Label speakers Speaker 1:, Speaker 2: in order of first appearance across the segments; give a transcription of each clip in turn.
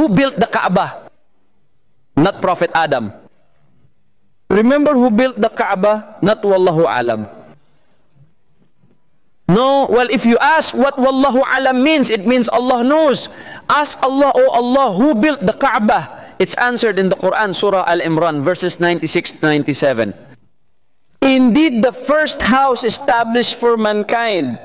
Speaker 1: who built the Kaaba? Not Prophet Adam. Remember who built the Kaaba? Not Wallahu Alam. No, well, if you ask what Wallahu Alam means, it means Allah knows. Ask Allah, oh Allah, who built the Kaaba? It's answered in the Quran, Surah Al-Imran, verses 96 to 97. Indeed, the first house established for mankind.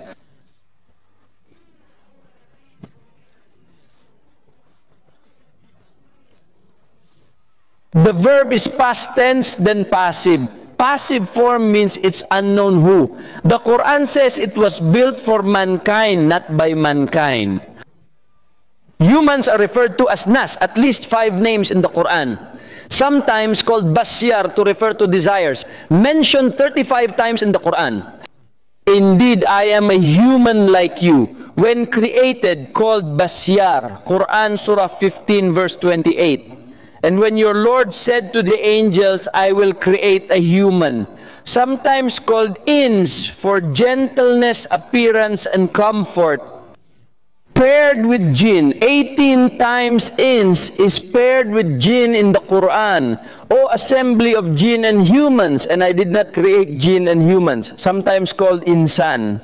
Speaker 1: The verb is past tense, then passive. Passive form means it's unknown who. The Quran says it was built for mankind, not by mankind. Humans are referred to as nas, at least 5 names in the Quran. Sometimes called basyar to refer to desires. Mentioned 35 times in the Quran. Indeed, I am a human like you. When created, called basyar. Quran Surah 15 verse 28. And when your Lord said to the angels, I will create a human, sometimes called ins for gentleness, appearance, and comfort, paired with jinn. 18 times ins is paired with jinn in the Quran. O assembly of jinn and humans, and I did not create jinn and humans, sometimes called insan.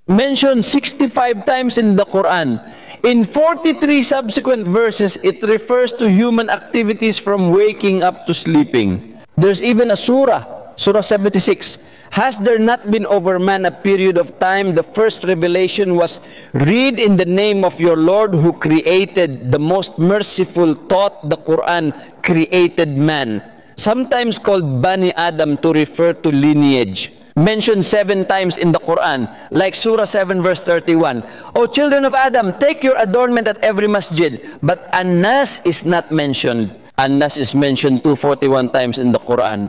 Speaker 1: Mentioned 65 times in the Quran. In 43 subsequent verses, it refers to human activities from waking up to sleeping. There's even a surah, Surah 76. Has there not been over man a period of time? The first revelation was, read in the name of your Lord who created the most merciful thought. The Quran created man. Sometimes called Bani Adam to refer to lineage. Mentioned 7 times in the Quran, like Surah 7 verse 31. O children of Adam, take your adornment at every masjid. But An-Nas is not mentioned. An-Nas is mentioned 241 times in the Quran.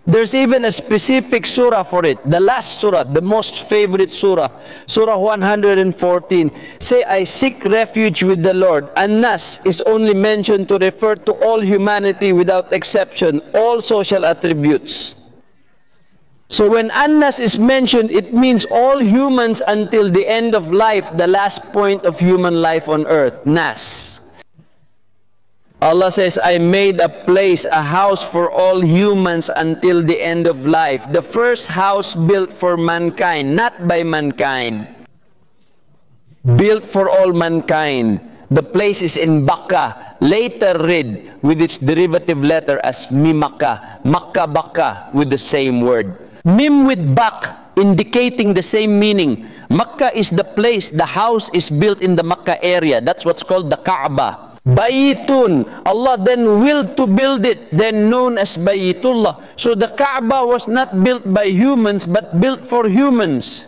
Speaker 1: There's even a specific surah for it. The last surah, the most favorite surah, Surah 114. Say, I seek refuge with the Lord. An-Nas is only mentioned to refer to all humanity without exception, all social attributes. So when An-Nas is mentioned, it means all humans until the end of life, the last point of human life on earth, Nas. Allah says, I made a place, a house for all humans until the end of life. The first house built for mankind, not by mankind. Built for all mankind. The place is in Bakka, later read with its derivative letter as Mimaka, Makka Bakka with the same word. Mim with Bak, indicating the same meaning. Makkah is the place, the house is built in the Makkah area. That's what's called the Kaaba. Bayitun, Allah then willed to build it, then known as Bayitullah. So the Kaaba was not built by humans, but built for humans.